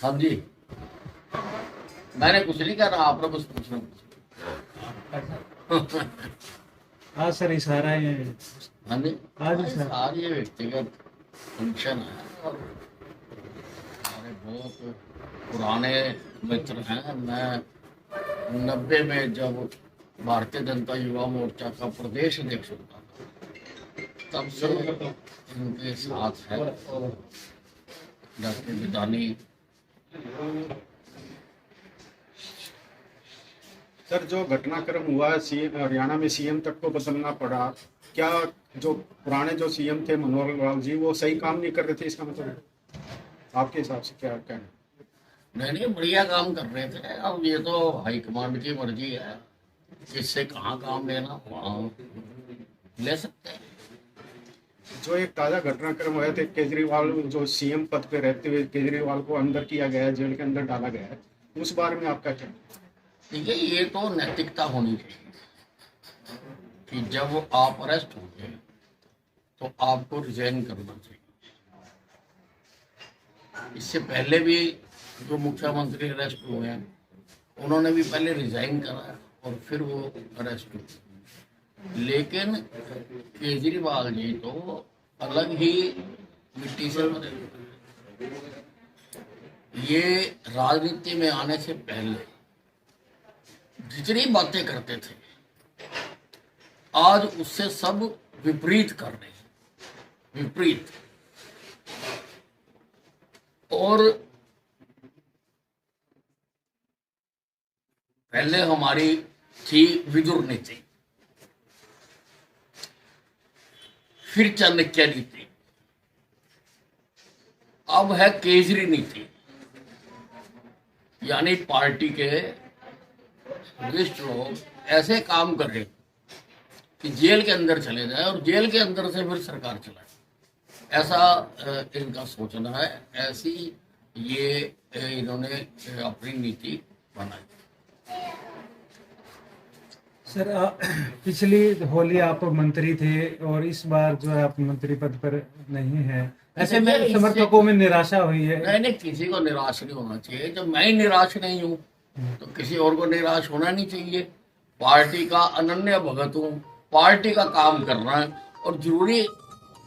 हाँ जी, मैंने कुछ नहीं कहा, आपने बस पूछना। हाँ सर, इशारा है। हाँ जी, हाँ जी सर। सारी व्यक्तिगत फंक्शन है और हमारे बहुत पुराने मित्र हैं। मैं 90 में जब भारतीय जनता युवा मोर्चा का प्रदेश अध्यक्ष होता था, तब से इनके साथ है डॉक्टर विधानी। सर, जो घटनाक्रम हुआ है, सीएम हरियाणा में सीएम तक को बदलना पड़ा, क्या जो पुराने जो सीएम थे मनोहर लाल जी, वो सही काम नहीं कर रहे थे? इसका मतलब आपके हिसाब से क्या कहना है? नहीं नहीं, बढ़िया काम कर रहे थे। अब ये तो हाईकमांड की मर्जी है, किससे कहाँ काम लेना वहाँ ले सकते हैं। जो एक ताजा घटनाक्रम हुआ थे, केजरीवाल जो सीएम पद पे रहते हुए केजरीवाल को अंदर किया गया है, जेल के अंदर डाला गया है, उस बारे में आपका क्या? ठीक है, ये तो नैतिकता होनी चाहिए कि जब आप अरेस्ट होंगे तो आपको रिजाइन करना चाहिए। इससे पहले भी जो मुख्यमंत्री अरेस्ट हुए हैं, उन्होंने भी पहले रिजाइन करा और फिर वो अरेस्ट हुए। लेकिन केजरीवाल जी तो अलग ही मिट्टी से बने। ये राजनीति में आने से पहले जितनी बातें करते थे, आज उससे सब विपरीत कर रहे हैं, विपरीत। और पहले हमारी थी विदुर नीति, फिर चाणक्य नीति, अब है केजरी नीति। यानी पार्टी के वरिष्ठ लोग ऐसे काम कर रहे कि जेल के अंदर चले जाए और जेल के अंदर से फिर सरकार चलाए, ऐसा इनका सोचना है। ऐसी ये इन्होंने अपनी नीति बनाई। सर, पिछली होली आप मंत्री थे और इस बार जो है आप मंत्री पद पर नहीं है, ऐसे में समर्थकों में निराशा हुई है। नहीं नहीं, किसी को निराश नहीं होना चाहिए। जब मैं ही निराश नहीं हूँ तो किसी और को निराश होना नहीं चाहिए। पार्टी का अनन्य भगत हूँ, पार्टी का काम करना है। और जरूरी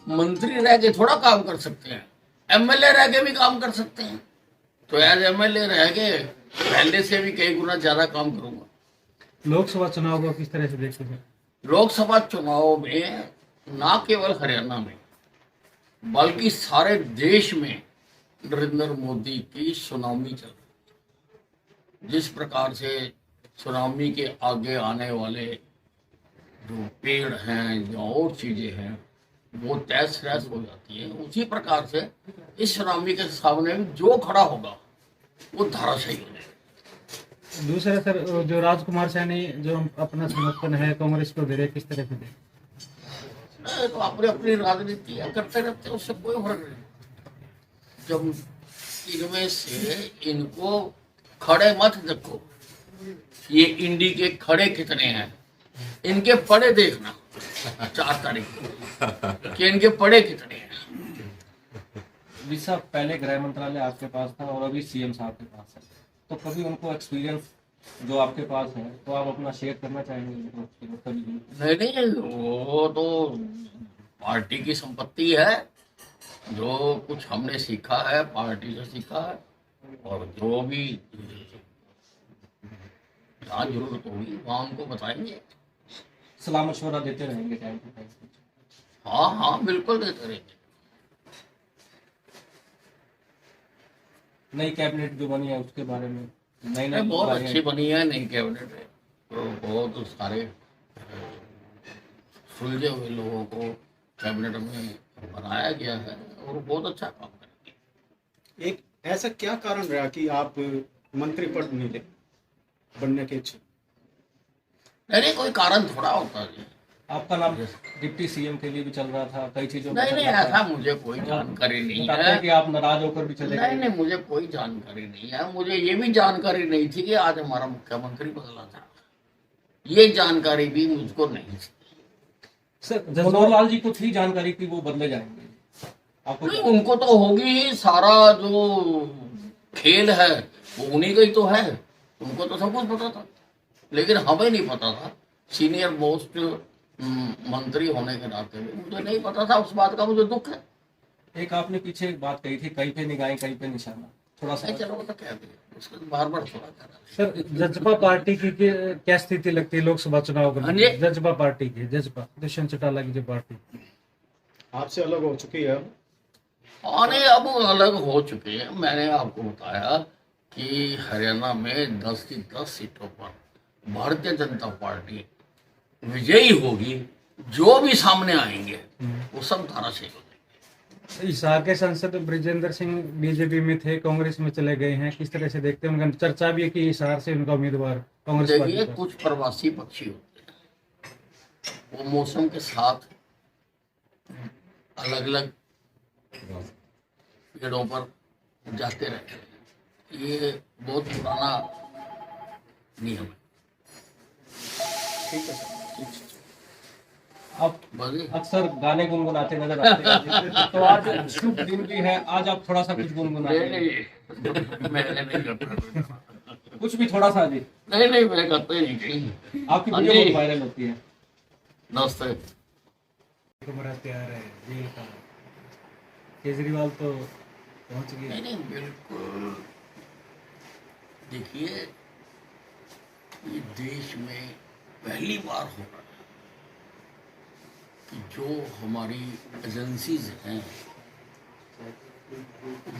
मंत्री रह के थोड़ा काम कर सकते हैं, एमएलए रह के भी काम कर सकते हैं। तो एज एमएलए रह के पहले से भी कई गुना ज्यादा काम करूंगा। लोकसभा चुनाव को किस तरह से देखते हैं? लोकसभा चुनाव में ना केवल हरियाणा में बल्कि सारे देश में नरेंद्र मोदी की सुनामी चल रही है। जिस प्रकार से सुनामी के आगे आने वाले जो पेड़ हैं या और चीजें हैं वो तहस नहस हो जाती है, उसी प्रकार से इस सुनामी के सामने भी जो खड़ा होगा वो धराशायी हो जाएगा। दूसरा सर, जो राजकुमार सैनी जो अपना समर्थन है कांग्रेस को दे रहे, किस तरह से देखें? तो अपनी अपनी राजनीति करते रहते हैं, उससे कोई फर्क नहीं। जब इनमें से इनको खड़े मत देखो, ये इंडी के खड़े कितने हैं, इनके पड़े देखना 4 तारीख को कि इनके पड़े कितने हैं। विशा पहले गृह मंत्रालय आपके पास था और अभी सीएम साहब के पास है, तो कभी उनको एक्सपीरियंस जो आपके पास है तो आप अपना शेयर करना चाहेंगे कभी? नहीं नहीं, वो तो पार्टी की संपत्ति है। जो कुछ हमने सीखा है पार्टी से सीखा है, और जो भी जहाँ जरूरत होगी वहाँ उनको बताएंगे। सलाह मशवरा देते रहेंगे टाइम टू टाइम? हाँ हाँ, बिल्कुल देते रहेंगे। नई कैबिनेट जो बनी है उसके बारे में? नई नई बहुत अच्छी बनी है नई कैबिनेट है। तो बहुत सारे सुलझे हुए लोगों को कैबिनेट में बनाया गया है और बहुत अच्छा काम करेंगे। एक ऐसा क्या कारण रहा कि आप मंत्री पद मिले बनने के इच्छुक? नहीं, कोई कारण थोड़ा होता है। आपका नाम डिप्टी सीएम के लिए भी चल रहा था, कई चीजों नहीं नहीं, ऐसा मुझे कोई जानकारी नहीं है कि आप नाराज होकर भी चले गए। नहीं, मुझे कोई जानकारी नहीं है। मुझे ये भी जानकारी नहीं थी कि आज हमारा मुख्यमंत्री बदला था, ये जानकारी भी मुझको नहीं थी। सर, मनोहर लाल जी को थी जानकारी कि वो बदले जाएंगे? आपको नहीं, उनको तो होगी ही, सारा जो खेल है वो उन्हीं का ही तो है, उनको तो सब कुछ पता था, लेकिन हमें नहीं पता था। सीनियर मोस्ट मंत्री होने के नाते भी मुझे नहीं पता था, उस बात का मुझे दुख है। एक आपने पीछे एक बात कही थी, कहीं पे निगाहें कहीं पे निशाना, थोड़ा सा नहीं, चलो वो तो कह दिया, उसको बार बार थोड़ा कह रहा सर, जजपा पार्टी की क्या स्थिति लगती है लोकसभा चुनाव को? हाँ जी। जजपा पार्टी की, जजपा दुष्यंत चौटाला की जो पार्टी, आपसे अलग हो चुकी है अब? आने अब अलग हो चुके हैं। मैंने आपको बताया कि हरियाणा में 10 की 10 सीटों पर भारतीय जनता पार्टी विजयी होगी। जो भी सामने आएंगे वो सब धाराशायी हो जाएंगे। हिसार के सांसद ब्रिजेंद्र सिंह बीजेपी में थे, कांग्रेस में चले गए हैं, किस तरह से देखते हैं? उनका चर्चा भी है कि हिसार से उनका उम्मीदवार कांग्रेस पार्टी देखिए, का। कुछ प्रवासी पक्षी होते हैं, वो मौसम के साथ अलग अलग पेड़ों पर जाते रहते हैं। ये बहुत पुराना नियम है। ठीक है सर। आप बस अक्सर गाने गुनगुनाते नजर आते हैं, तो आज शुभ दिन भी है, आज आप थोड़ा सा कुछ गुनगुनाते हैं, नहीं, मैं नहीं करता, कुछ भी थोड़ा सा जी। नहीं नहीं, मैं करता ही नहीं कहीं। आपकी हाँ वीडियो जी। बहुत वायरल होती है। नमस्ते। हमारा तैयार है जेल का, केजरीवाल तो पहुंच गए। नहीं नहीं, बिल्कुल। देखिए, ये देश में पहली बार हो रहा है कि जो हमारी एजेंसीज हैं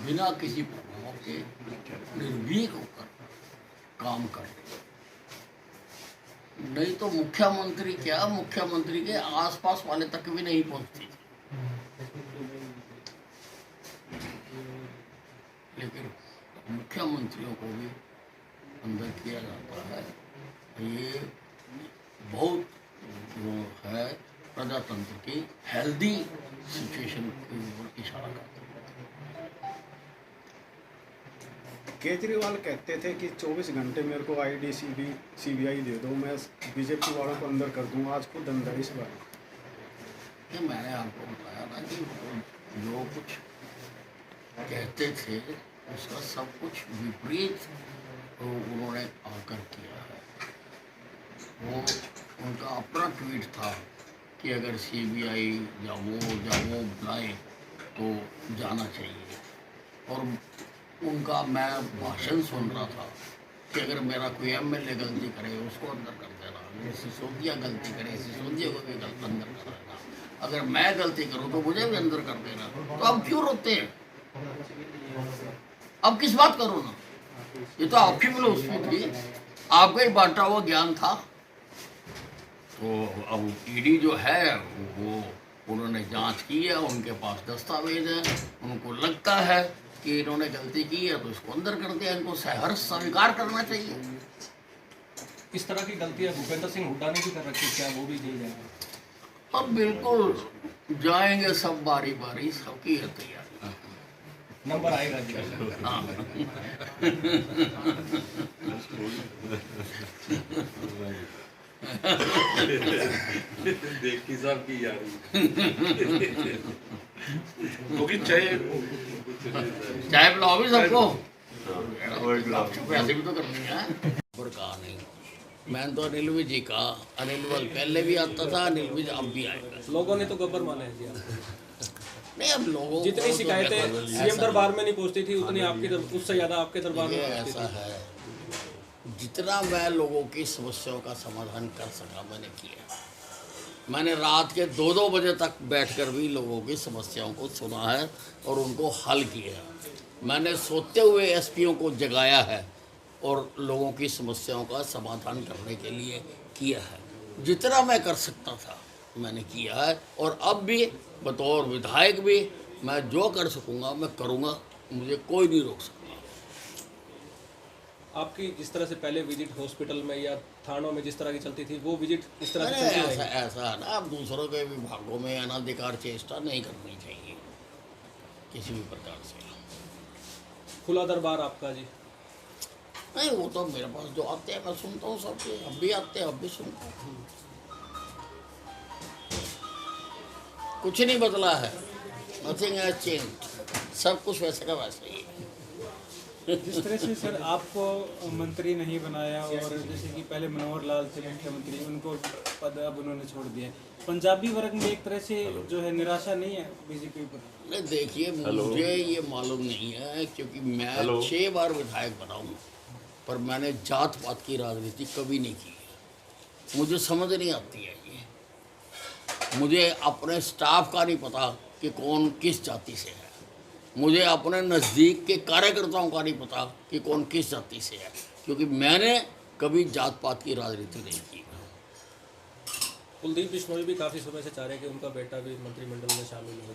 बिना किसी प्रभाव के निर्भीक होकर काम कर रही है। नहीं तो मुख्यमंत्री क्या, मुख्यमंत्री के आसपास वाले तक भी नहीं पहुंचती, लेकिन मुख्यमंत्रियों को भी अंदर किया जाता है। ये बहुत वो है, प्रजातंत्र की हेल्दी सिचुएशन की ओर इशारा करता है। केजरीवाल कहते थे कि 24 घंटे मेरे को आईडी सीबीआई दे दो, मैं बीजेपी वालों को अंदर कर दूंगा। आज खुद अंदर इस बार ये मैंने आपको बताया ना कि वो जो कुछ कहते थे उसका सब कुछ विपरीत तो उन्होंने आकर किया है। वो उनका अपना ट्वीट था कि अगर सीबीआई या वो बुलाए तो जाना चाहिए, और उनका मैं भाषण सुन रहा था कि अगर मेरा कोई एमएलए गलती करे उसको अंदर कर देना, सिसोदिया गलती करे सिसोदिया को भी अंदर कर देना, अगर मैं गलती करूँ तो मुझे भी अंदर कर देना। तो अब क्यों रोते हैं? अब किस बात करो ना, ये तो आपकी फिलोसफी थी, आपका ही बांटा हुआ ज्ञान था। तो अब ईडी जो है वो उन्होंने जांच की है, उनके पास दस्तावेज है, उनको लगता है कि इन्होंने गलती की है तो इसको अंदर कर दिया। इनको सहर्ष स्वीकार करना चाहिए। इस तरह की गलतियां भूपेंद्र सिंह हुड्डा ने भी कर रखी, क्या वो भी जेल जाएंगे? अब बिल्कुल जाएंगे सब बारी बारी, सबकी है तैयारी। नंबर आएगा जी। हाँ। देखी साहब की यारी क्योंकि चाय पिलाओ भी सबको, वैसे भी तो करनी है। और कहा नहीं, मैंने तो अनिल विज जी का, अनिल विज पहले भी आता था, अनिल विज अब भी आएगा। लोगों ने तो गब्बर माना है जी आपको। नहीं, अब लोगों जितनी को शिकायतें तो सीएम दरबार में नहीं पहुंचती थी, उतनी आपकी उससे ज्यादा आपके दरबार में ये पहुंचती ऐसा थी। है, जितना मैं लोगों की समस्याओं का समाधान कर सका मैंने किया। मैंने रात के 2-2 बजे तक बैठकर भी लोगों की समस्याओं को सुना है और उनको हल किया। मैंने सोते हुए एसपीओ को जगाया है और लोगों की समस्याओं का समाधान करने के लिए किया है। जितना मैं कर सकता था मैंने किया है, और अब भी बतौर विधायक भी मैं जो कर सकूँगा मैं करूँगा, मुझे कोई नहीं रोक सकता। आपकी जिस तरह से पहले विजिट हॉस्पिटल में या थानों में जिस तरह की चलती थी, वो विजिट इस तरह से चलती ऐसा रहेगी? ऐसा है ना, अब दूसरों के विभागों में अनाधिकार चेष्टा नहीं करनी चाहिए किसी भी प्रकार से। खुला दरबार आपका जी? नहीं, वो तो मेरे पास जो आते हैं मैं सुनता हूँ सबके, अब भी आते हैं अब भी सुनता हूँ। कुछ नहीं बदला है, नथिंग हैज चेंज, सब कुछ वैसे का वैसे ही है। जिस तरह से सर आपको मंत्री नहीं बनाया और जैसे कि पहले मनोहर लाल थे मुख्यमंत्री, उनको पद अब उन्होंने छोड़ दिया, पंजाबी वर्ग में एक तरह से जो है निराशा नहीं है बीजेपी पर? नहीं देखिए, मुझे ये मालूम नहीं है क्योंकि मैं 6 बार विधायक बना हूँ, पर मैंने जात पात की राजनीति कभी नहीं की है। मुझे समझ नहीं आती है ये। मुझे अपने स्टाफ का नहीं पता कि कौन किस जाति से है। मुझे अपने नज़दीक के कार्यकर्ताओं का नहीं पता कि कौन किस जाति से है, क्योंकि मैंने कभी जात पात की राजनीति नहीं की। कुलदीप बिश्नोई भी काफ़ी समय से चाह रहे हैं कि उनका बेटा भी मंत्रिमंडल में शामिल हो,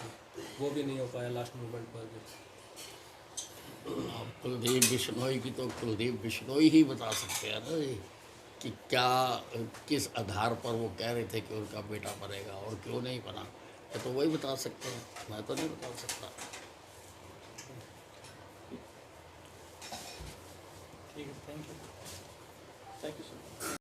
वो भी नहीं हो पाया लास्ट मोमेंट पर। अब कुलदीप बिश्नोई की तो कुलदीप बिश्नोई ही बता सकते हैं ना ये, कि क्या किस आधार पर वो कह रहे थे कि उनका बेटा बनेगा और क्यों नहीं बना, ये तो वही बता सकते हैं, मैं तो नहीं बता सकता। ठीक है, thank you. Thank you sir.